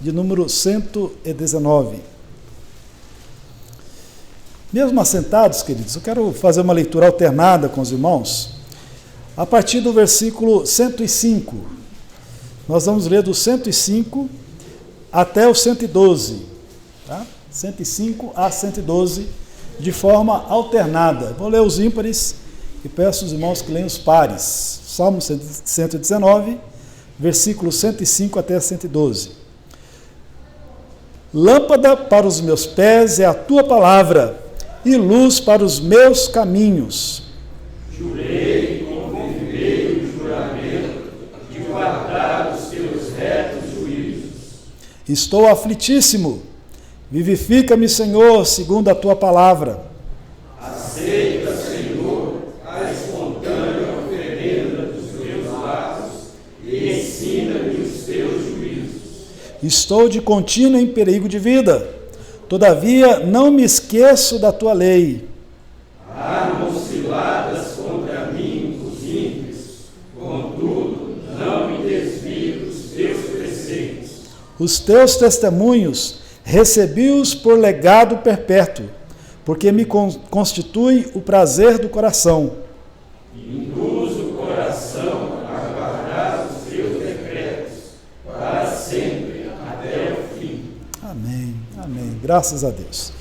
de número 119. Mesmo assentados, queridos, eu quero fazer uma leitura alternada com os irmãos, a partir do versículo 105. Nós vamos ler do 105 até o 112, tá? 105 a 112, de forma alternada. Vou ler os ímpares e peço aos irmãos que leiam os pares. Salmo 119, versículos 105 até 112. Lâmpada para os meus pés é a tua palavra, e luz para os meus caminhos. Jurei e confirmei o juramento de guardar os teus retos juízos. Estou aflitíssimo. Vivifica-me, Senhor, segundo a tua palavra. Aceita, Senhor, a espontânea oferenda dos meus lábios e ensina-me os teus juízos. Estou de contínuo em perigo de vida. Todavia, não me esqueço da tua lei. Armam ciladas contra mim os ímpios, contudo, não me desvio dos teus preceitos. Os teus testemunhos recebi-os por legado perpétuo, porque me constitui o prazer do coração. Induz o coração a guardar os teus decretos, para sempre, até o fim. Amém, amém. Graças a Deus.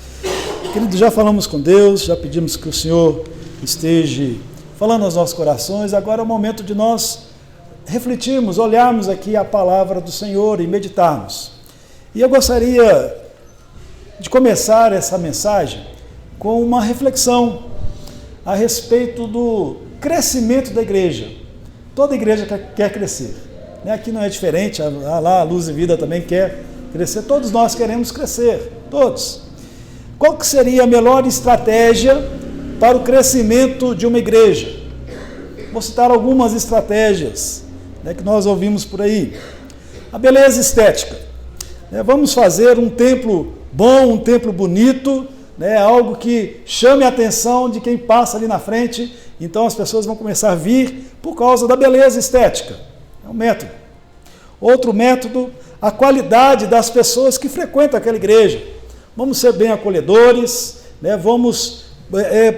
Querido, já falamos com Deus, já pedimos que o Senhor esteja falando aos nossos corações. Agora é o momento de nós refletirmos, olharmos aqui a palavra do Senhor e meditarmos. E eu gostaria de começar essa mensagem com uma reflexão a respeito do crescimento da igreja. Toda igreja quer crescer. Aqui não é diferente, lá a Luz e Vida também quer crescer. Todos nós queremos crescer, todos. Qual que seria a melhor estratégia para o crescimento de uma igreja? Vou citar algumas estratégias que nós ouvimos por aí. A beleza estética. Vamos fazer um templo bom, um templo bonito, algo que chame a atenção de quem passa ali na frente, então as pessoas vão começar a vir por causa da beleza estética. É um método. Outro método, a qualidade das pessoas que frequentam aquela igreja. Vamos ser bem acolhedores, vamos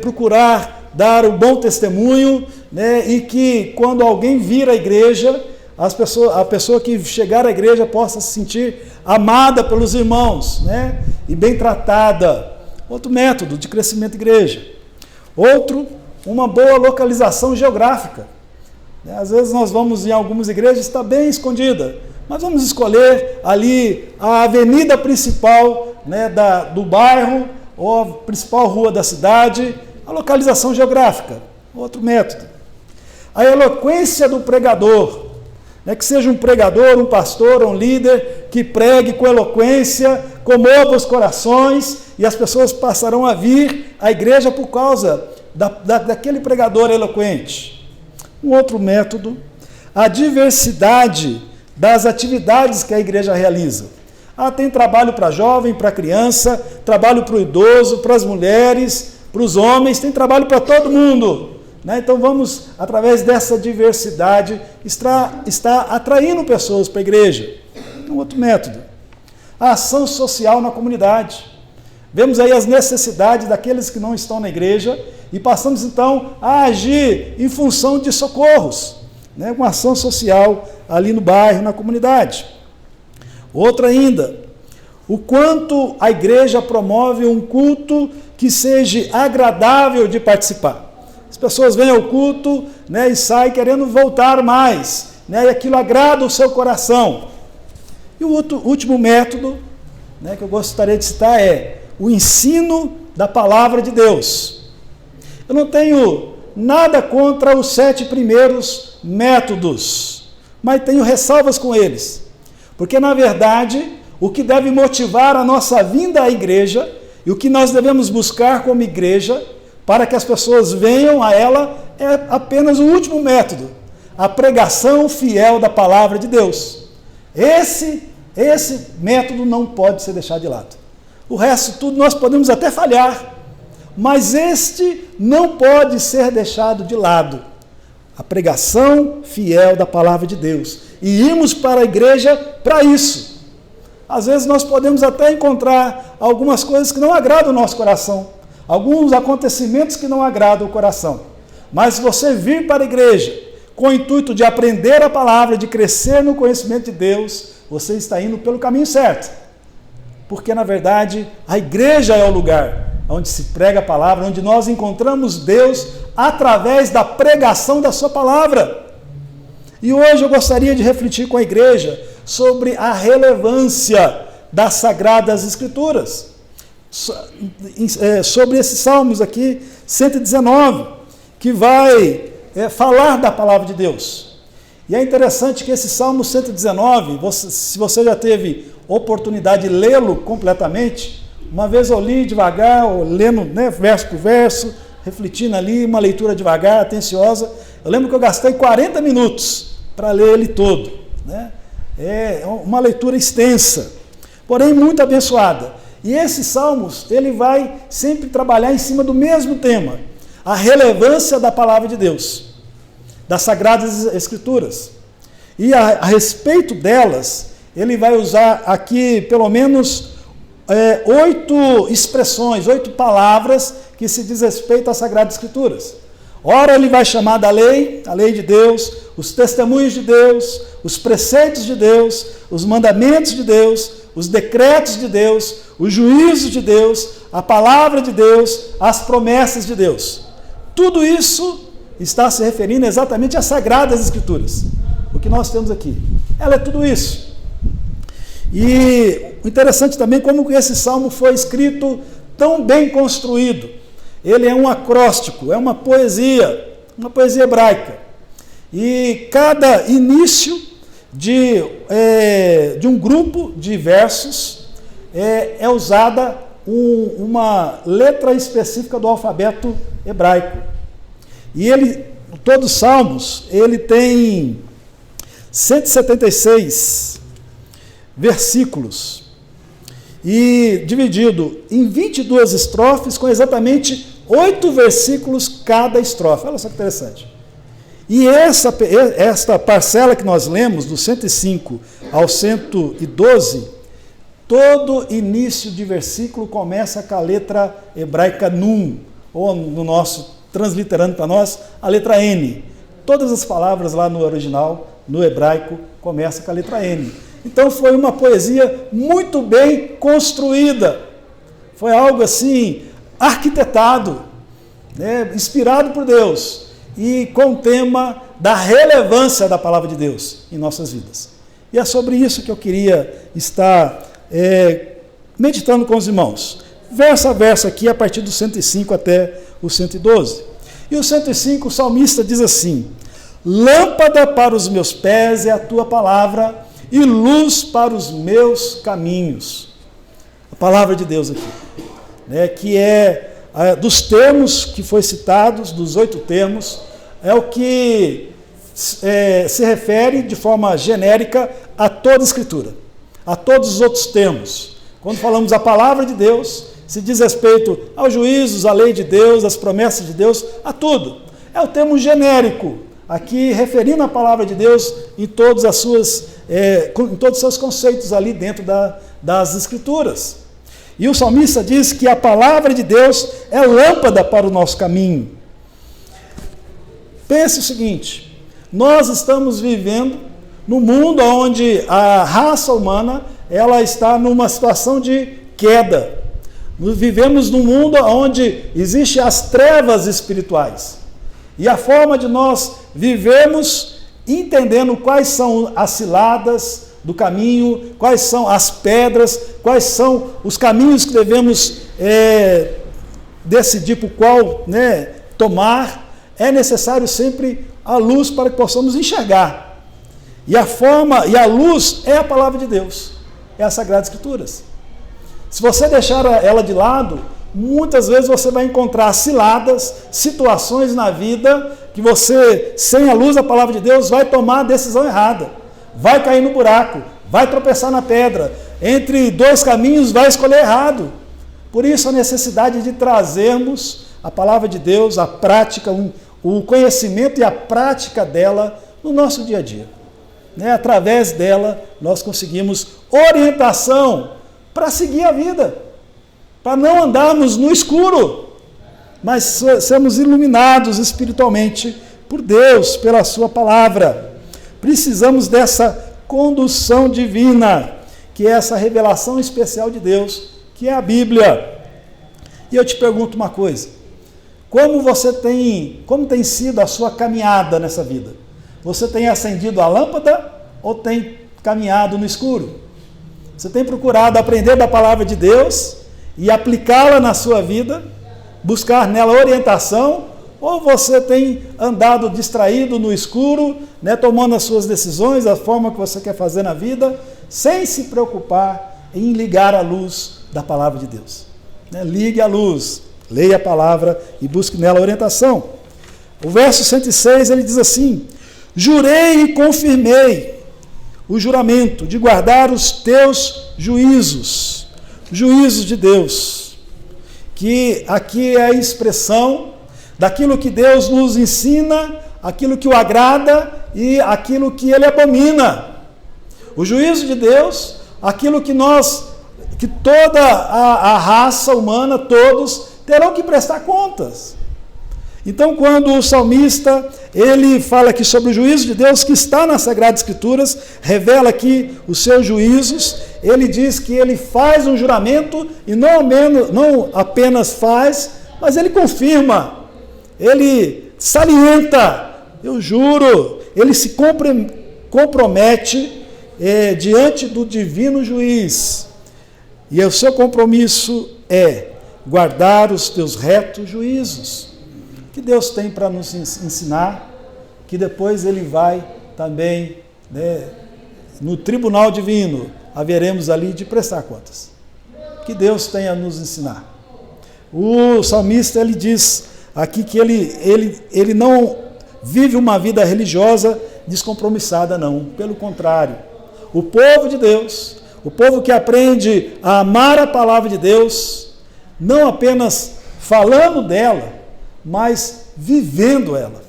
procurar dar um bom testemunho, e que quando alguém vir à igreja, a pessoa que chegar à igreja possa se sentir amada pelos irmãos, e bem tratada. Outro método de crescimento da igreja. Outro, uma boa localização geográfica. Às vezes nós vamos em algumas igrejas, está bem escondida, mas vamos escolher ali a avenida principal do bairro, ou a principal rua da cidade, a localização geográfica. Outro método. A eloquência do pregador. Que seja um pregador, um pastor, um líder que pregue com eloquência, comova os corações, e as pessoas passarão a vir à igreja por causa daquele pregador eloquente. Um outro método, a diversidade das atividades que a igreja realiza. Tem trabalho para jovem, para criança, trabalho para o idoso, para as mulheres, para os homens, tem trabalho para todo mundo. Então vamos, através dessa diversidade, estar atraindo pessoas para a igreja. Um outro método, a ação social na comunidade. Vemos aí as necessidades daqueles que não estão na igreja e passamos então a agir em função de socorros, com ação social ali no bairro, na comunidade. Outra ainda, o quanto a igreja promove um culto que seja agradável de participar. As pessoas vêm ao culto, e saem querendo voltar mais, e aquilo agrada o seu coração. E o último método, que eu gostaria de citar é o ensino da palavra de Deus. Eu não tenho nada contra os 7 primeiros métodos, mas tenho ressalvas com eles, porque na verdade o que deve motivar a nossa vinda à igreja e o que nós devemos buscar como igreja para que as pessoas venham a ela é apenas o último método, a pregação fiel da palavra de Deus. Esse método não pode ser deixado de lado. O resto tudo nós podemos até falhar, mas este não pode ser deixado de lado. A pregação fiel da palavra de Deus. E irmos para a igreja para isso. às vezes nós podemos até encontrar algumas coisas que não agradam o nosso coração, alguns acontecimentos que não agradam o coração. Mas se você vir para a igreja com o intuito de aprender a palavra, de crescer no conhecimento de Deus, você está indo pelo caminho certo. Porque, na verdade, a igreja é o lugar onde se prega a palavra, onde nós encontramos Deus através da pregação da sua palavra. E hoje eu gostaria de refletir com a igreja sobre a relevância das Sagradas Escrituras. Sobre esses salmos aqui, 119, que vai falar da palavra de Deus. E é interessante que esse Salmo 119, se você já teve oportunidade de lê-lo completamente, uma vez eu li devagar, lendo verso por verso, refletindo ali, uma leitura devagar, atenciosa. Eu lembro que eu gastei 40 minutos para ler ele todo. É uma leitura extensa, porém muito abençoada. E esses salmos, ele vai sempre trabalhar em cima do mesmo tema, a relevância da palavra de Deus, das Sagradas Escrituras. E a respeito delas, ele vai usar aqui pelo menos 8 expressões, 8 palavras que se diz respeito às Sagradas Escrituras. Ora, ele vai chamar da lei, a lei de Deus, os testemunhos de Deus, os preceitos de Deus, os mandamentos de Deus, os decretos de Deus, os juízos de Deus, a palavra de Deus, as promessas de Deus. Tudo isso está se referindo exatamente às Sagradas Escrituras. O que nós temos aqui. Ela é tudo isso. E o interessante também como que esse salmo foi escrito tão bem construído. Ele é um acróstico, é uma poesia hebraica. E cada início de um grupo de versos é usada uma letra específica do alfabeto hebraico. E todos os salmos, ele tem 176 versículos, e dividido em 22 estrofes, com exatamente 8 versículos cada estrofe. Olha só que interessante. E esta parcela que nós lemos, do 105 ao 112, todo início de versículo começa com a letra hebraica Nun, ou no nosso, transliterando para nós, a letra N. Todas as palavras lá no original, no hebraico, começam com a letra N. Então foi uma poesia muito bem construída. Foi algo assim, arquitetado, inspirado por Deus, e com o tema da relevância da palavra de Deus em nossas vidas. E é sobre isso que eu queria estar meditando com os irmãos. Verso a verso aqui, a partir do 105 até o 112. E o 105, o salmista diz assim: lâmpada para os meus pés é a tua palavra, e luz para os meus caminhos. A palavra de Deus aqui, que dos termos que foi citados, dos 8 termos, é o que se refere de forma genérica a toda a Escritura, a todos os outros termos. Quando falamos a palavra de Deus, se diz respeito aos juízos, à lei de Deus, às promessas de Deus, a tudo. É o termo genérico, aqui referindo a palavra de Deus em todos os seus conceitos ali dentro das Escrituras. E o salmista diz que a palavra de Deus é lâmpada para o nosso caminho. Pense o seguinte: nós estamos vivendo num mundo onde a raça humana ela está numa situação de queda. Vivemos num mundo onde existem as trevas espirituais. E a forma de nós vivermos entendendo quais são as ciladas do caminho, quais são as pedras, quais são os caminhos que devemos decidir por qual tomar, é necessário sempre a luz para que possamos enxergar. E a luz é a palavra de Deus, é as Sagradas Escrituras. Se você deixar ela de lado, muitas vezes você vai encontrar ciladas, situações na vida que você, sem a luz da palavra de Deus, vai tomar a decisão errada, vai cair no buraco, vai tropeçar na pedra, entre 2 caminhos vai escolher errado. Por isso a necessidade de trazermos a palavra de Deus, a prática, o conhecimento e a prática dela no nosso dia a dia. Através dela nós conseguimos orientação para seguir a vida, para não andarmos no escuro, mas sermos iluminados espiritualmente por Deus, pela sua palavra. Precisamos dessa condução divina, que é essa revelação especial de Deus, que é a Bíblia. E eu te pergunto uma coisa: como tem sido a sua caminhada nessa vida? Você tem acendido a lâmpada ou tem caminhado no escuro? Você tem procurado aprender da palavra de Deus e aplicá-la na sua vida, buscar nela orientação, ou você tem andado distraído no escuro, tomando as suas decisões, a forma que você quer fazer na vida, sem se preocupar em ligar a luz da palavra de Deus? Ligue a luz, leia a palavra e busque nela orientação. O verso 106, ele diz assim: jurei e confirmei o juramento de guardar os teus juízos, juízos de Deus, que aqui é a expressão daquilo que Deus nos ensina, aquilo que o agrada e aquilo que ele abomina. O juízo de Deus, aquilo que toda a raça humana, todos, terão que prestar contas. Então, quando o salmista, ele fala aqui sobre o juízo de Deus, que está nas Sagradas Escrituras, revela aqui os seus juízos, ele diz que ele faz um juramento, e não apenas faz, mas ele confirma, ele salienta, eu juro, ele se compromete diante do divino juiz, e o seu compromisso é guardar os teus retos juízos, que Deus tem para nos ensinar, que depois ele vai também, no tribunal divino, haveremos ali de prestar contas. Que Deus tem a nos ensinar. O salmista, ele diz aqui que ele não vive uma vida religiosa descompromissada, não. Pelo contrário, o povo de Deus, o povo que aprende a amar a palavra de Deus, não apenas falando dela, mas vivendo ela,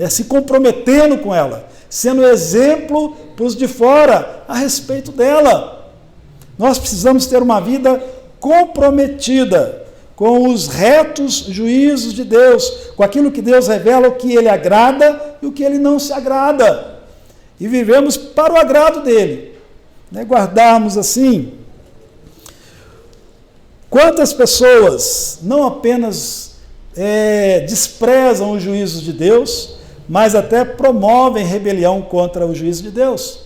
se comprometendo com ela, sendo exemplo para os de fora a respeito dela. Nós precisamos ter uma vida comprometida com os retos juízos de Deus, com aquilo que Deus revela, o que ele agrada e o que ele não se agrada, e vivemos para o agrado dele, guardarmos assim. Quantas pessoas não apenas desprezam os juízos de Deus, mas até promovem rebelião contra o juízo de Deus?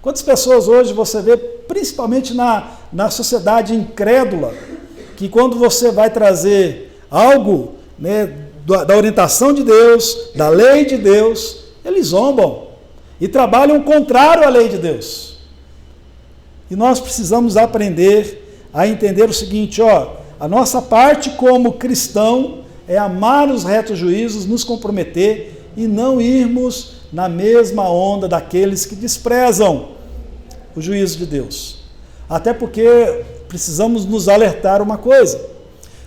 Quantas pessoas hoje você vê, principalmente na sociedade incrédula, que quando você vai trazer algo da orientação de Deus, da lei de Deus, eles zombam e trabalham contrário à lei de Deus. E nós precisamos aprender a entender o seguinte, a nossa parte como cristão é amar os retos juízos, nos comprometer e não irmos na mesma onda daqueles que desprezam o juízo de Deus. Até porque precisamos nos alertar uma coisa.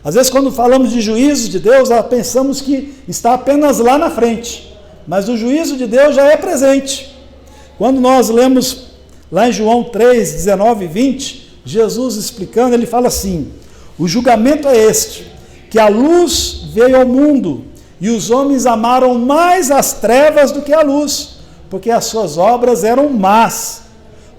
Às vezes, quando falamos de juízo de Deus, pensamos que está apenas lá na frente, mas o juízo de Deus já é presente. Quando nós lemos lá em João 3, 19 e 20, Jesus explicando, ele fala assim: o julgamento é este, que a luz veio ao mundo, e os homens amaram mais as trevas do que a luz, porque as suas obras eram más.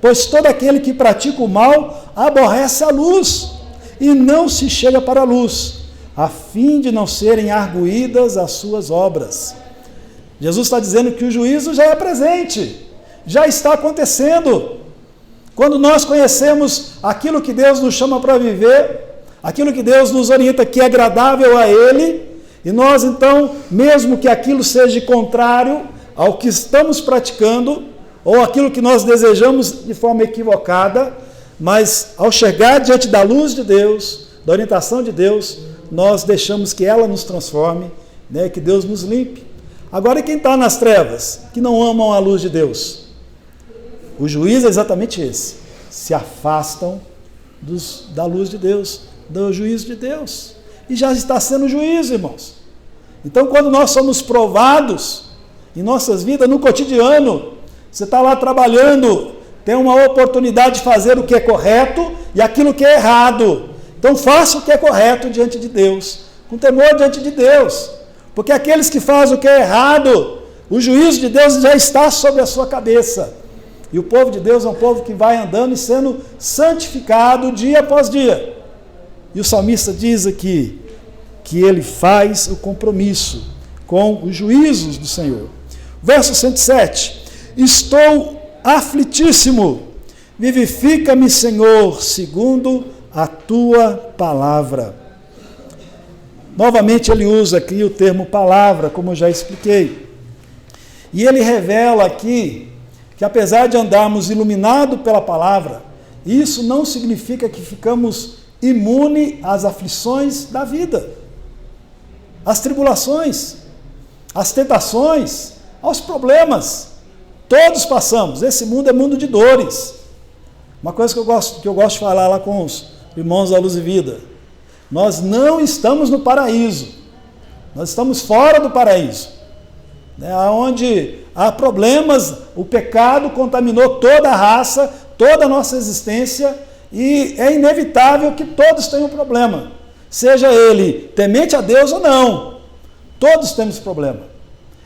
Pois todo aquele que pratica o mal aborrece a luz, e não se chega para a luz, a fim de não serem arguídas as suas obras. Jesus está dizendo que o juízo já é presente, já está acontecendo. Quando nós conhecemos aquilo que Deus nos chama para viver, aquilo que Deus nos orienta que é agradável a Ele, e nós então, mesmo que aquilo seja contrário ao que estamos praticando, ou aquilo que nós desejamos de forma equivocada, mas ao chegar diante da luz de Deus, da orientação de Deus, nós deixamos que ela nos transforme, que Deus nos limpe. Agora, e quem está nas trevas, que não amam a luz de Deus? O juízo é exatamente esse: se afastam da luz de Deus, do juízo de Deus. E já está sendo juízo, irmãos. Então, quando nós somos provados em nossas vidas, no cotidiano, você está lá trabalhando, tem uma oportunidade de fazer o que é correto e aquilo que é errado. Então faça o que é correto diante de Deus, com temor diante de Deus, porque aqueles que fazem o que é errado, o juízo de Deus já está sobre a sua cabeça. E o povo de Deus é um povo que vai andando e sendo santificado dia após dia. E o salmista diz aqui que ele faz o compromisso com os juízos do Senhor. Verso 107. Estou aflitíssimo, vivifica-me, Senhor, segundo a tua palavra. Novamente ele usa aqui o termo palavra, como eu já expliquei. E ele revela aqui que apesar de andarmos iluminados pela palavra, isso não significa que ficamos imunes às aflições da vida, às tribulações, às tentações, aos problemas. Todos passamos. Esse mundo é mundo de dores. Uma coisa que eu gosto de falar lá com os irmãos da Luz e Vida: nós não estamos no paraíso, nós estamos fora do paraíso, onde há problemas. O pecado contaminou toda a raça, toda a nossa existência, e é inevitável que todos tenham problema, seja ele temente a Deus ou não. Todos temos problema,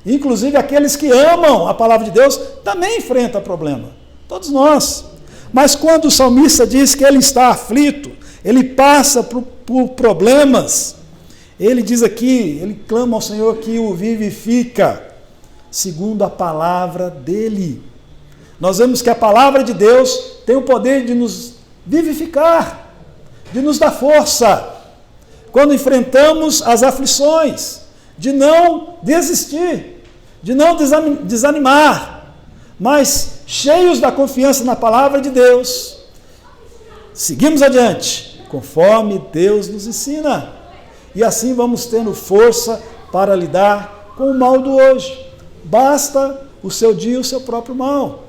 inclusive aqueles que amam a palavra de Deus também enfrentam problema, todos nós. Mas quando o salmista diz que ele está aflito, ele passa por problemas, ele diz aqui, ele clama ao Senhor que o vivifica, segundo a palavra dele. Nós vemos que a palavra de Deus tem o poder de nos vivificar, de nos dar força, quando enfrentamos as aflições, de não desistir, de não desanimar, mas cheios da confiança na palavra de Deus, seguimos adiante, conforme Deus nos ensina, e assim vamos tendo força para lidar com o mal do hoje. Basta o seu dia, o seu próprio mal.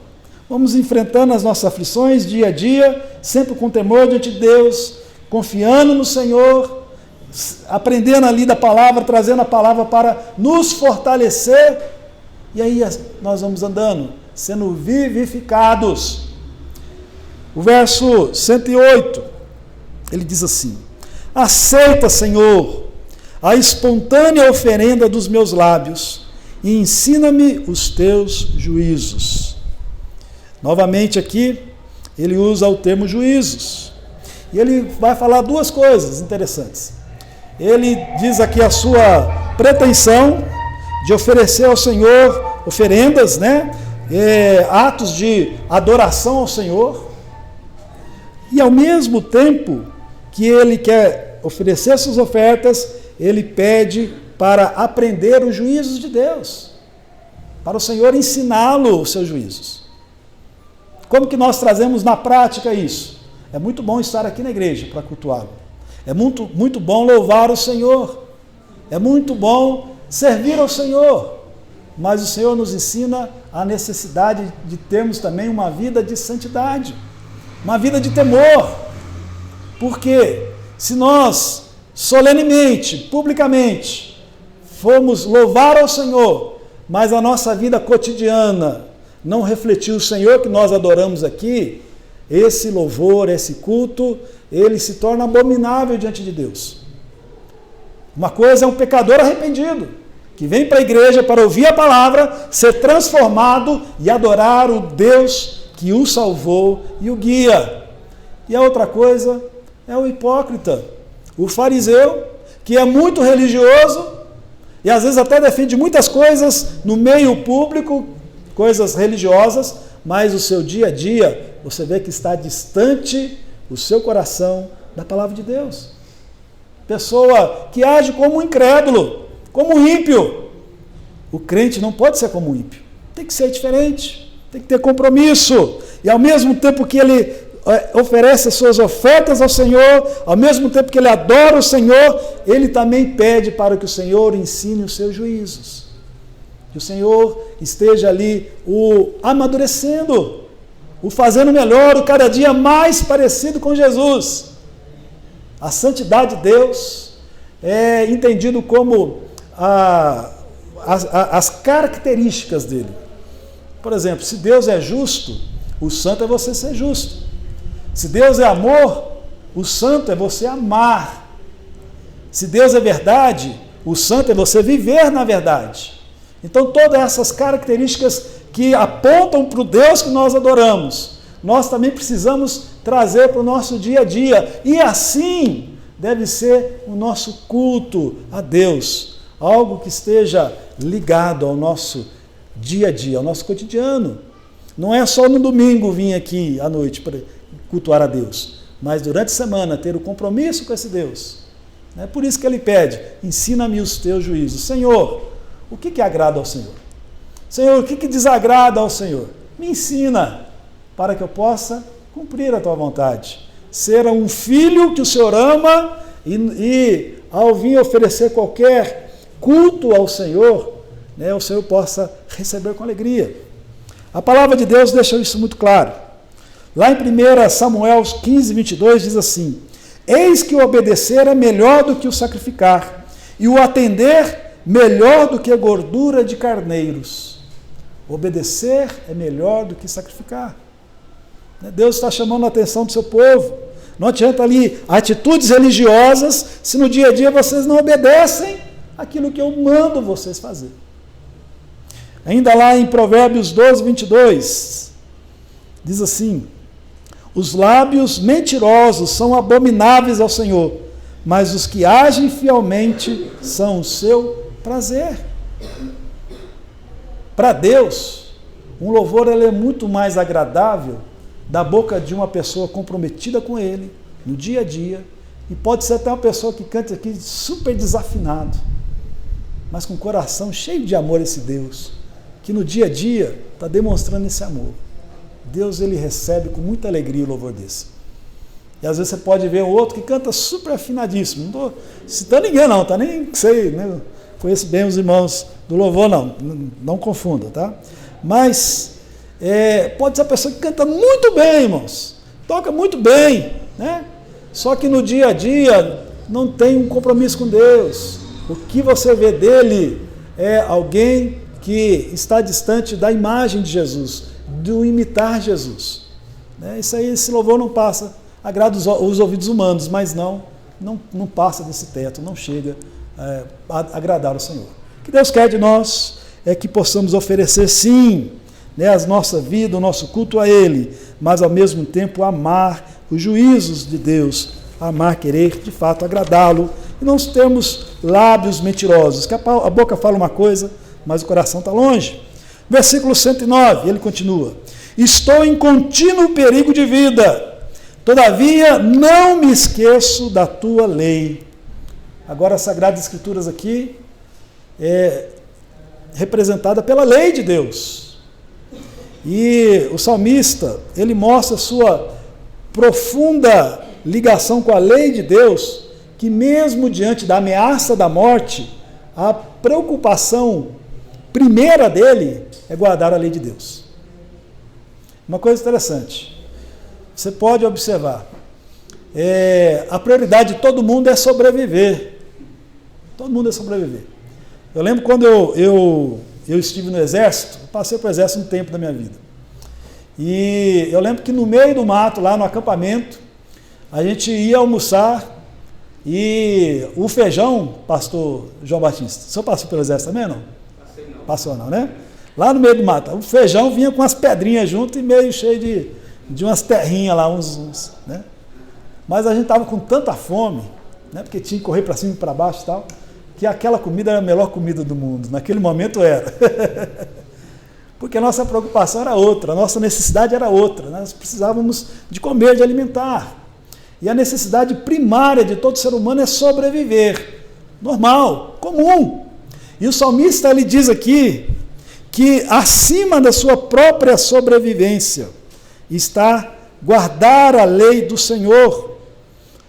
Vamos enfrentando as nossas aflições dia a dia, sempre com temor diante de Deus, confiando no Senhor, aprendendo ali da palavra, trazendo a palavra para nos fortalecer, e aí nós vamos andando, sendo vivificados. O verso 108, ele diz assim: aceita, Senhor, a espontânea oferenda dos meus lábios, e ensina-me os teus juízos. Novamente aqui, ele usa o termo juízos. E ele vai falar duas coisas interessantes. Ele diz aqui a sua pretensão de oferecer ao Senhor oferendas, atos de adoração ao Senhor. E ao mesmo tempo que ele quer oferecer suas ofertas, ele pede para aprender os juízos de Deus, para o Senhor ensiná-lo os seus juízos. Como que nós trazemos na prática isso? É muito bom estar aqui na igreja para cultuá-lo. É muito bom louvar o Senhor. É muito bom servir ao Senhor. Mas o Senhor nos ensina a necessidade de termos também uma vida de santidade, uma vida de temor. Porque se nós solenemente, publicamente, formos louvar ao Senhor, mas a nossa vida cotidiana não refletir o Senhor que nós adoramos aqui, esse louvor, esse culto, ele se torna abominável diante de Deus. Uma coisa é um pecador arrependido, que vem para a igreja para ouvir a palavra, ser transformado e adorar o Deus que o salvou e o guia. E a outra coisa é o hipócrita, o fariseu, que é muito religioso e às vezes até defende muitas coisas no meio público, coisas religiosas, mas o seu dia a dia, você vê que está distante o seu coração da palavra de Deus. Pessoa que age como um incrédulo, como um ímpio. O crente não pode ser como um ímpio. Tem que ser diferente, tem que ter compromisso. E ao mesmo tempo que ele oferece as suas ofertas ao Senhor, ao mesmo tempo que ele adora o Senhor, ele também pede para que o Senhor ensine os seus juízos. Que o Senhor esteja ali o amadurecendo, o fazendo melhor, o cada dia mais parecido com Jesus. A santidade de Deus é entendido como as características dele. Por exemplo, se Deus é justo, o santo é você ser justo. Se Deus é amor, o santo é você amar. Se Deus é verdade, o santo é você viver na verdade. Então todas essas características que apontam para o Deus que nós adoramos, nós também precisamos trazer para o nosso dia a dia. E assim deve ser o nosso culto a Deus. Algo que esteja ligado ao nosso dia a dia, ao nosso cotidiano. Não é só no domingo vir aqui à noite para cultuar a Deus, mas durante a semana ter o compromisso com esse Deus. É por isso que ele pede, ensina-me os teus juízos. Senhor, o que agrada ao Senhor? Senhor, o que desagrada ao Senhor? Me ensina, para que eu possa cumprir a tua vontade. Ser um filho que o Senhor ama e ao vir oferecer qualquer culto ao Senhor, né, o Senhor possa receber com alegria. A palavra de Deus deixa isso muito claro. Lá em 1 Samuel 15, 22 diz assim: eis que o obedecer é melhor do que o sacrificar, e o atender melhor do que a gordura de carneiros. Obedecer é melhor do que sacrificar. Deus está chamando a atenção do seu povo. Não adianta ali atitudes religiosas se no dia a dia vocês não obedecem aquilo que eu mando vocês fazer. Ainda lá em Provérbios 12, 22, diz assim: os lábios mentirosos são abomináveis ao Senhor, mas os que agem fielmente são o seu prazer. Para Deus, um louvor ele é muito mais agradável da boca de uma pessoa comprometida com Ele, no dia a dia, e pode ser até uma pessoa que canta aqui super desafinado, mas com o coração cheio de amor a esse Deus, que no dia a dia está demonstrando esse amor. Deus ele recebe com muita alegria o louvor desse. E às vezes você pode ver um outro que canta super afinadíssimo, não estou citando ninguém não, tá? Nem sei, né? Conheço bem os irmãos do louvor, não confunda, tá? Mas pode ser uma pessoa que canta muito bem, irmãos, toca muito bem, né? Só que no dia a dia não tem um compromisso com Deus. O que você vê dele é alguém que está distante da imagem de Jesus, do imitar Jesus. Isso aí, esse louvor não passa, agrada os ouvidos humanos, mas não passa desse teto, não chega a agradar o Senhor. O que Deus quer de nós é que possamos oferecer sim, a nossa vida, o nosso culto a Ele, mas ao mesmo tempo amar os juízos de Deus, amar, querer de fato agradá-lo, e não termos lábios mentirosos, que a boca fala uma coisa, mas o coração está longe. Versículo 109, ele continua: estou em contínuo perigo de vida, todavia não me esqueço da tua lei. Agora as Sagradas Escrituras aqui é representada pela lei de Deus. E o salmista, ele mostra sua profunda ligação com a lei de Deus, que mesmo diante da ameaça da morte, a preocupação primeira dele é guardar a lei de Deus. Uma coisa interessante, você pode observar, a prioridade de todo mundo é sobreviver. Todo mundo é sobreviver. Eu lembro quando eu estive no exército, passei para o exército um tempo da minha vida. E eu lembro que no meio do mato, lá no acampamento, a gente ia almoçar e o feijão, pastor João Batista, o senhor passou pelo exército também, não? Passei não. Passou não, né? Lá no meio do mato, o feijão vinha com as pedrinhas junto e meio cheio de umas terrinhas lá, né? Mas a gente estava com tanta fome, né? Porque tinha que correr para cima e para baixo e tal, que aquela comida era a melhor comida do mundo, naquele momento era. Porque a nossa preocupação era outra, a nossa necessidade era outra, nós precisávamos de comer, de alimentar. E a necessidade primária de todo ser humano é sobreviver, normal, comum. E o salmista ele diz aqui que acima da sua própria sobrevivência está guardar a lei do Senhor.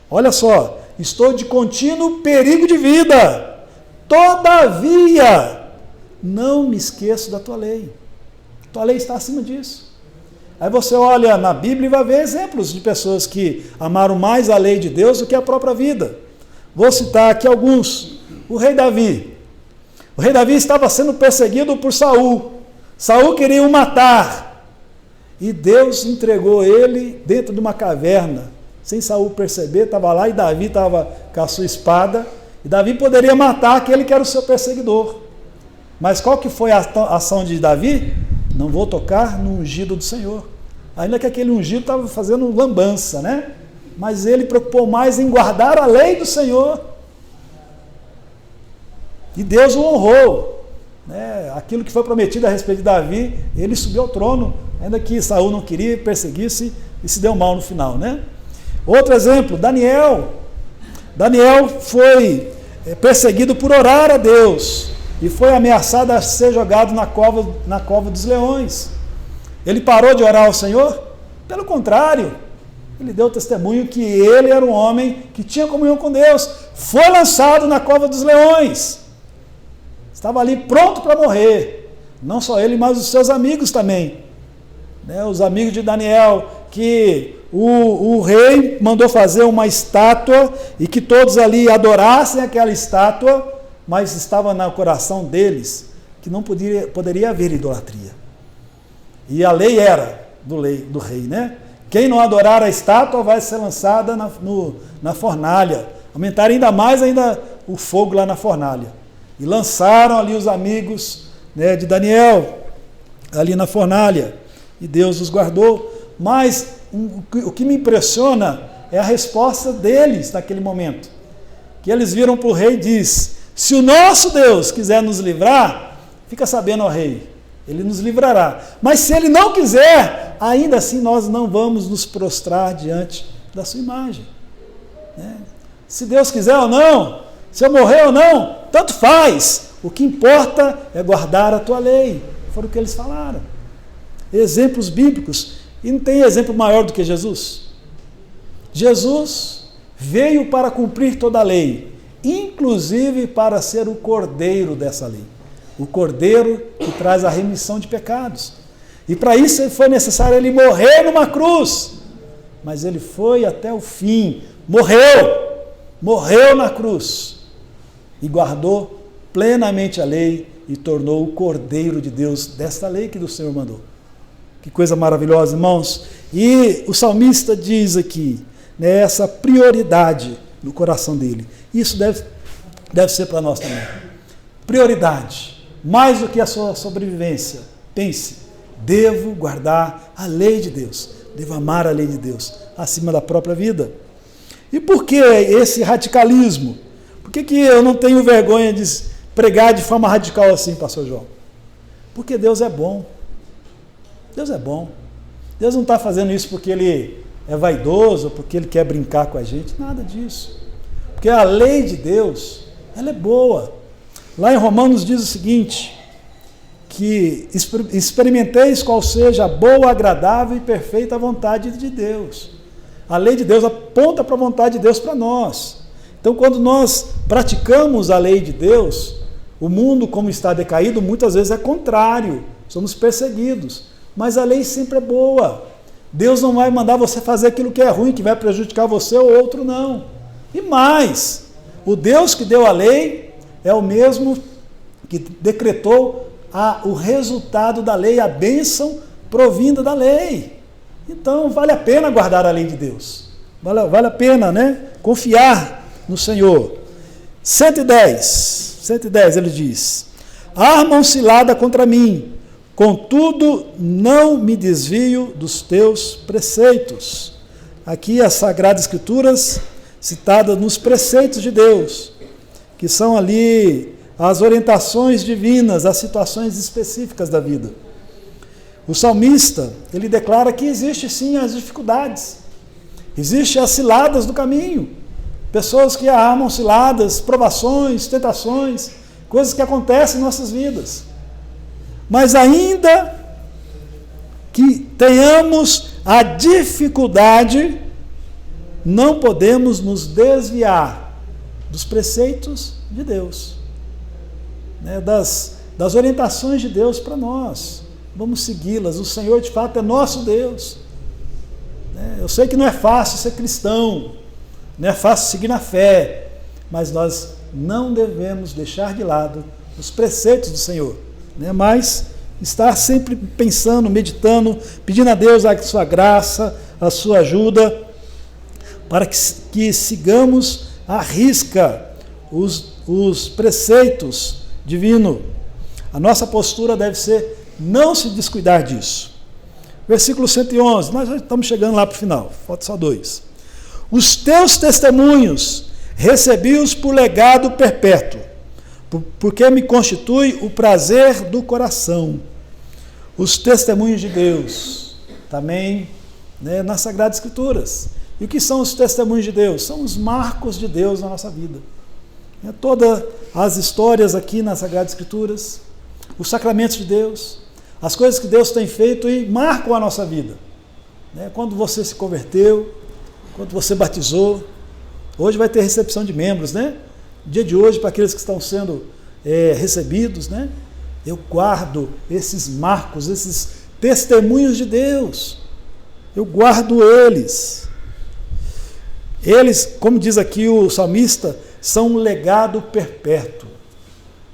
Olha só, estou de contínuo perigo de vida, todavia não me esqueço da tua lei. Tua lei está acima disso. Aí você olha na Bíblia e vai ver exemplos de pessoas que amaram mais a lei de Deus do que a própria vida. Vou citar aqui alguns. O rei Davi. O rei Davi estava sendo perseguido por Saul. Saul queria o matar. e Deus entregou ele dentro de uma caverna, sem Saul perceber, estava lá e Davi estava com a sua espada, e Davi poderia matar aquele que era o seu perseguidor. Mas qual que foi a ação de Davi? Não vou tocar no ungido do Senhor. Ainda que aquele ungido estava fazendo lambança, né? Mas ele preocupou mais em guardar a lei do Senhor. E Deus o honrou, né? Aquilo que foi prometido a respeito de Davi, ele subiu ao trono, ainda que Saul não queria, perseguisse e se deu mal no final, né? Outro exemplo, Daniel. Daniel foi perseguido por orar a Deus e foi ameaçado a ser jogado na cova dos leões. Ele parou de orar ao Senhor? Pelo contrário, ele deu testemunho que ele era um homem que tinha comunhão com Deus. Foi lançado na cova dos leões. Estava ali pronto para morrer. Não só ele, mas os seus amigos também. Né? Os amigos de Daniel, que o rei mandou fazer uma estátua e que todos ali adorassem aquela estátua, mas estava no coração deles que não poderia haver idolatria. E a lei era do rei, né? Quem não adorar a estátua vai ser lançada na fornalha. Aumentar ainda mais o fogo lá na fornalha. E lançaram ali os amigos, né, de Daniel ali na fornalha. E Deus os guardou. Mas o que me impressiona é a resposta deles naquele momento. Que eles viram para o rei e diz: se o nosso Deus quiser nos livrar, fica sabendo, ó rei, ele nos livrará. Mas se ele não quiser, ainda assim nós não vamos nos prostrar diante da sua imagem. Né? Se Deus quiser ou não, se eu morrer ou não, tanto faz. O que importa é guardar a tua lei. Foi o que eles falaram. Exemplos bíblicos. E não tem exemplo maior do que Jesus. Jesus veio para cumprir toda a lei, inclusive para ser o cordeiro dessa lei. O cordeiro que traz a remissão de pecados. E para isso foi necessário ele morrer numa cruz. Mas ele foi até o fim. Morreu na cruz. E guardou plenamente a lei e tornou o cordeiro de Deus desta lei que o Senhor mandou. Que coisa maravilhosa, irmãos. E o salmista diz aqui, né, essa prioridade no coração dele. Isso deve ser para nós também. Prioridade. Mais do que a sua sobrevivência. Pense, devo guardar a lei de Deus. Devo amar a lei de Deus acima da própria vida. E por que esse radicalismo? Por que eu não tenho vergonha de pregar de forma radical assim, pastor João? Porque Deus é bom. Deus é bom. Deus não está fazendo isso porque ele é vaidoso, porque ele quer brincar com a gente, nada disso. Porque a lei de Deus, ela é boa. Lá em Romanos diz o seguinte, que experimenteis qual seja a boa, agradável e perfeita vontade de Deus. A lei de Deus aponta para a vontade de Deus para nós. Então, quando nós praticamos a lei de Deus, o mundo, como está decaído, muitas vezes é contrário, somos perseguidos. Mas a lei sempre é boa. Deus não vai mandar você fazer aquilo que é ruim, que vai prejudicar você ou outro, não. E mais, o Deus que deu a lei é o mesmo que decretou o resultado da lei, a bênção provinda da lei. Então, vale a pena guardar a lei de Deus. Vale a pena, né? Confiar no Senhor. 110 ele diz: armam cilada contra mim, contudo, não me desvio dos teus preceitos. Aqui as Sagradas Escrituras citadas nos preceitos de Deus, que são ali as orientações divinas, as situações específicas da vida. O salmista, ele declara que existe sim as dificuldades, existem as ciladas do caminho, pessoas que armam ciladas, provações, tentações, coisas que acontecem em nossas vidas. Mas ainda que tenhamos a dificuldade, não podemos nos desviar dos preceitos de Deus, né, das orientações de Deus para nós. Vamos segui-las. O Senhor, de fato, é nosso Deus. Eu sei que não é fácil ser cristão, não é fácil seguir na fé, mas nós não devemos deixar de lado os preceitos do Senhor. Mas estar sempre pensando, meditando, pedindo a Deus a sua graça, a sua ajuda, para que sigamos à risca os preceitos divinos. A nossa postura deve ser não se descuidar disso. Versículo 111, nós já estamos chegando lá para o final, falta só 2. Os teus testemunhos recebi-os por legado perpétuo, porque me constitui o prazer do coração. Os testemunhos de Deus, também nas Sagradas Escrituras. E o que são os testemunhos de Deus? São os marcos de Deus na nossa vida. Todas as histórias aqui nas Sagradas Escrituras, os sacramentos de Deus, as coisas que Deus tem feito e marcam a nossa vida. Quando você se converteu, quando você batizou, hoje vai ter recepção de membros, né? Dia de hoje, para aqueles que estão sendo recebidos, né? Eu guardo esses marcos, esses testemunhos de Deus. Eu guardo eles. Eles, como diz aqui o salmista, são um legado perpétuo.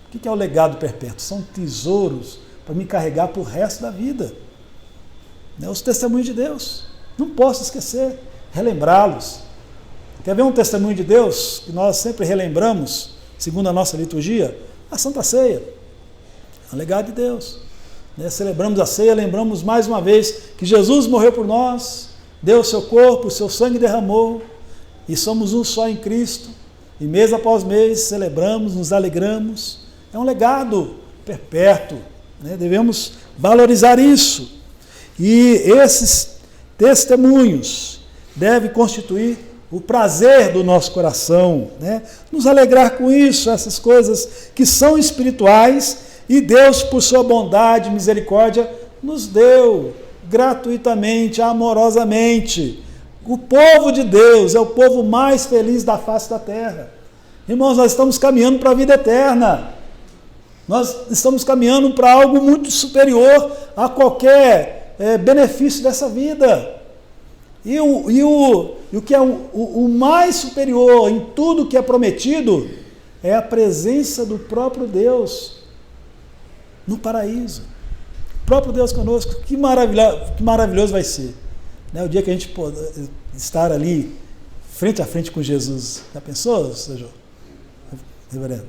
O que é o legado perpétuo? São tesouros para me carregar para o resto da vida. Os testemunhos de Deus. Não posso esquecer, relembrá-los. Quer ver um testemunho de Deus que nós sempre relembramos, segundo a nossa liturgia? A Santa Ceia. É um legado de Deus. Celebramos a ceia, lembramos mais uma vez que Jesus morreu por nós, deu o seu corpo, o seu sangue derramou, e somos um só em Cristo. E mês após mês celebramos, nos alegramos. É um legado perpétuo. Devemos valorizar isso. E esses testemunhos devem constituir o prazer do nosso coração, nos alegrar com isso, essas coisas que são espirituais, e Deus, por sua bondade e misericórdia, nos deu gratuitamente, amorosamente. O povo de Deus é o povo mais feliz da face da terra. Irmãos, nós estamos caminhando para a vida eterna. Nós estamos caminhando para algo muito superior a qualquer benefício dessa vida. E o que é o mais superior em tudo que é prometido é a presença do próprio Deus no paraíso. O próprio Deus conosco. Que maravilhoso vai ser. O dia que a gente pode estar ali, frente a frente com Jesus. Já pensou, Sr. Reverendo?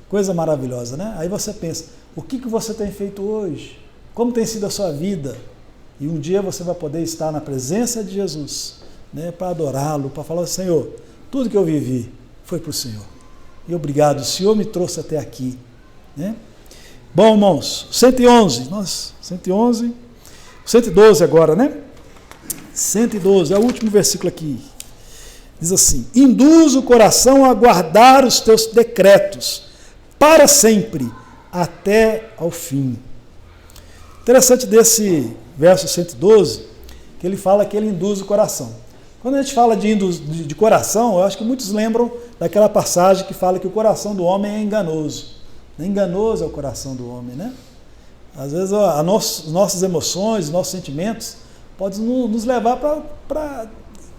Coisa maravilhosa, né? Aí você pensa, o que você tem feito hoje? Como tem sido a sua vida? E um dia você vai poder estar na presença de Jesus, para adorá-lo, para falar, Senhor, tudo que eu vivi foi para o Senhor. E obrigado, o Senhor me trouxe até aqui. Bom, irmãos, 111, 112 agora, 112, é o último versículo aqui. Diz assim, induz o coração a guardar os teus decretos para sempre, até ao fim. Interessante desse verso 112, que ele fala que ele induz o coração. Quando a gente fala de coração, eu acho que muitos lembram daquela passagem que fala que o coração do homem é enganoso. Enganoso é o coração do homem, Às vezes nossas emoções, nossos sentimentos podem nos levar para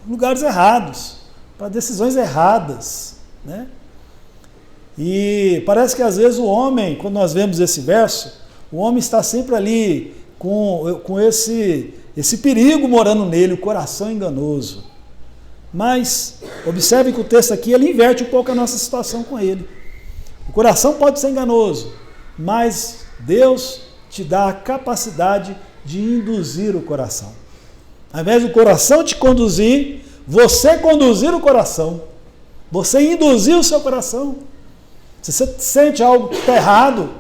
lugares errados, para decisões erradas, E parece que às vezes o homem, quando nós vemos esse verso, o homem está sempre ali com esse perigo morando nele, o coração enganoso. Mas observe que o texto aqui ele inverte um pouco a nossa situação com ele. O coração pode ser enganoso, mas Deus te dá a capacidade de induzir o coração. Ao invés do coração te conduzir, você conduzir o coração. Você induzir o seu coração. Se você sente algo que está errado,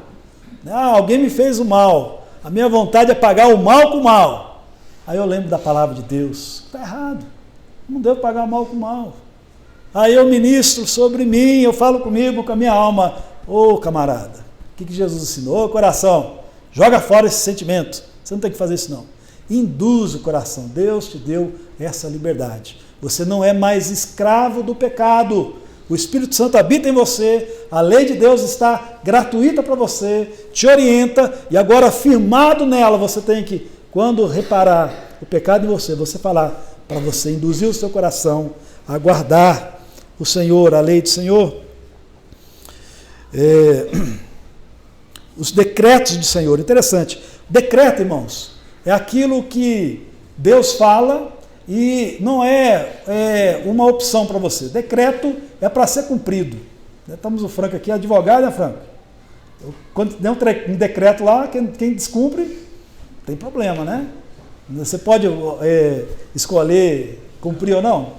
alguém me fez o mal, a minha vontade é pagar o mal com o mal. Aí eu lembro da palavra de Deus, está errado, não devo pagar o mal com o mal. Aí eu ministro sobre mim, eu falo comigo, com a minha alma, camarada, o que Jesus ensinou? Coração, joga fora esse sentimento, você não tem que fazer isso não. Induz o coração, Deus te deu essa liberdade. Você não é mais escravo do pecado. O Espírito Santo habita em você, a lei de Deus está gratuita para você, te orienta, e agora firmado nela, você tem que, quando reparar o pecado em você, você falar para você induzir o seu coração a guardar o Senhor, a lei do Senhor. os decretos do Senhor. Interessante. Decreto, irmãos, é aquilo que Deus fala e não é uma opção para você. Decreto é para ser cumprido. Estamos o Franco aqui, advogado, né, Franco? Quando tem um decreto lá, quem descumpre, tem problema, né? Você pode escolher cumprir ou não?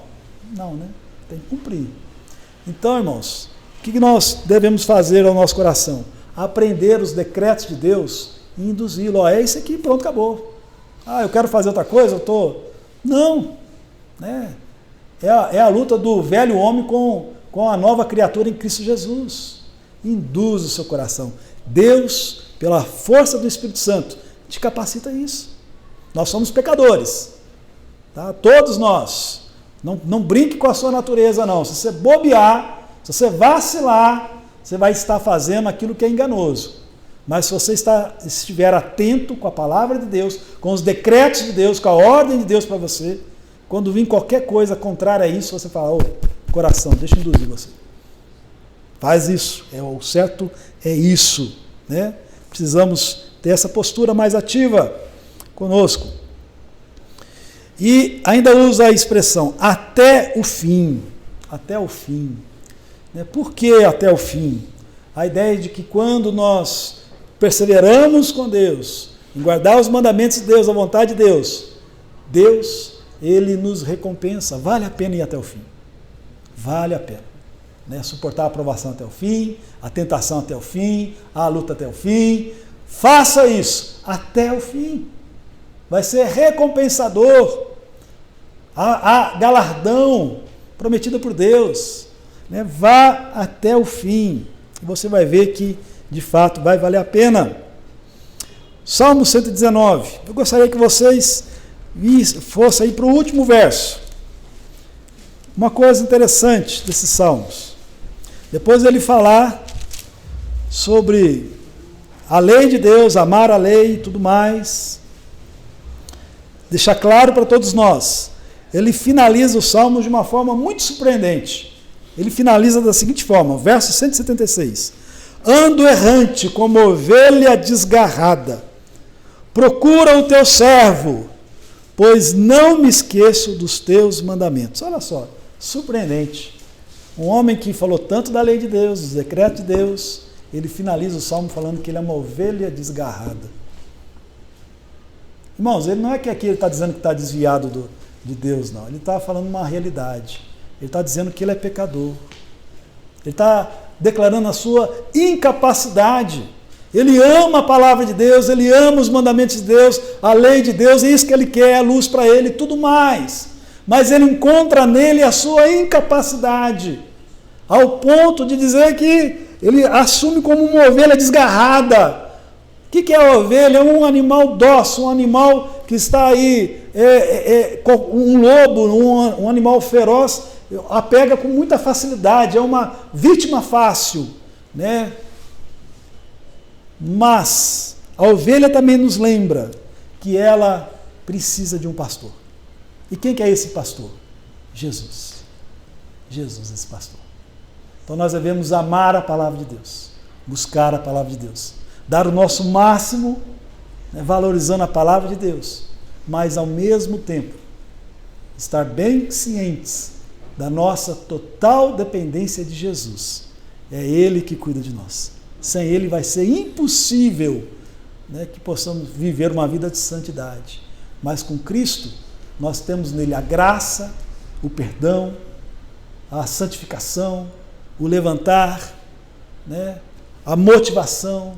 Não, né? Tem que cumprir. Então, irmãos, o que nós devemos fazer ao nosso coração? Aprender os decretos de Deus e induzi-lo. É isso aqui, pronto, acabou. Eu quero fazer outra coisa, eu estou... Não. Né? É a luta do velho homem com a nova criatura em Cristo Jesus. Induz o seu coração. Deus, pela força do Espírito Santo, te capacita a isso. Nós somos pecadores. Tá? Todos nós. Não brinque com a sua natureza, não. Se você bobear, se você vacilar, você vai estar fazendo aquilo que é enganoso. Mas se você estiver atento com a palavra de Deus, com os decretos de Deus, com a ordem de Deus para você, quando vir qualquer coisa contrária a isso, você fala, coração, deixa eu induzir você. Faz isso. O certo é isso. Né? Precisamos ter essa postura mais ativa conosco. E ainda usa a expressão até o fim. Até o fim. Por que até o fim? A ideia de que quando nós perseveramos com Deus, em guardar os mandamentos de Deus, a vontade de Deus, Deus, Ele nos recompensa. Vale a pena ir até o fim. Vale a pena. Suportar a aprovação até o fim, a tentação até o fim, a luta até o fim. Faça isso até o fim. Vai ser recompensador. Há galardão prometido por Deus. Vá até o fim. E você vai ver que, de fato, vai valer a pena. Salmo 119. Eu gostaria que vocês fossem aí para o último verso. Uma coisa interessante desses salmos. Depois ele falar sobre a lei de Deus, amar a lei e tudo mais. Deixar claro para todos nós. Ele finaliza o salmo de uma forma muito surpreendente. Ele finaliza da seguinte forma, verso 176. Ando errante como ovelha desgarrada. Procura o teu servo, pois não me esqueço dos teus mandamentos. Olha só, surpreendente. Um homem que falou tanto da lei de Deus, dos decretos de Deus, ele finaliza o salmo falando que ele é uma ovelha desgarrada. Irmãos, ele não é que aqui ele está dizendo que está desviado de Deus, não. Ele está falando uma realidade. Ele está dizendo que ele é pecador. Ele está declarando a sua incapacidade. Ele ama a palavra de Deus, ele ama os mandamentos de Deus, a lei de Deus, é isso que ele quer, a luz para ele, tudo mais. Mas ele encontra nele a sua incapacidade, ao ponto de dizer que ele assume como uma ovelha desgarrada. O que é a ovelha? É um animal dócil, um animal que está aí, um lobo, um animal feroz, a pega com muita facilidade, é uma vítima fácil, né? Mas a ovelha também nos lembra que ela precisa de um pastor. E quem que é esse pastor? Jesus. Jesus, esse pastor. Então nós devemos amar a palavra de Deus, buscar a palavra de Deus, dar o nosso máximo, né, valorizando a palavra de Deus, mas ao mesmo tempo estar bem cientes da nossa total dependência de Jesus. É Ele que cuida de nós. Sem Ele vai ser impossível, né, que possamos viver uma vida de santidade. Mas com Cristo, nós temos nele a graça, o perdão, a santificação, o levantar, né, a motivação.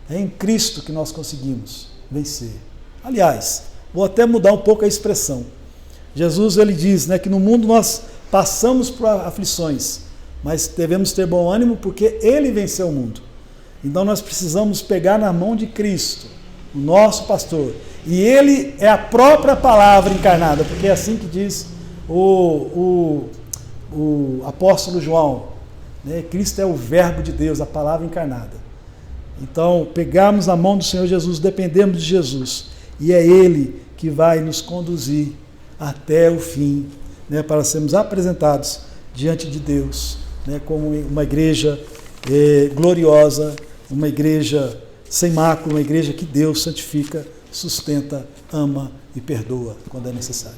É em Cristo que nós conseguimos vencer. Aliás, vou até mudar um pouco a expressão. Jesus, ele diz, né, que no mundo nós passamos por aflições, mas devemos ter bom ânimo porque Ele venceu o mundo. Então nós precisamos pegar na mão de Cristo, o nosso pastor, e Ele é a própria palavra encarnada, porque é assim que diz o apóstolo João, né? Cristo é o verbo de Deus, a palavra encarnada. Então, pegarmos na mão do Senhor Jesus, dependemos de Jesus, e é Ele que vai nos conduzir até o fim, né, para sermos apresentados diante de Deus, né, como uma igreja gloriosa, uma igreja sem mácula, uma igreja que Deus santifica, sustenta, ama e perdoa quando é necessário.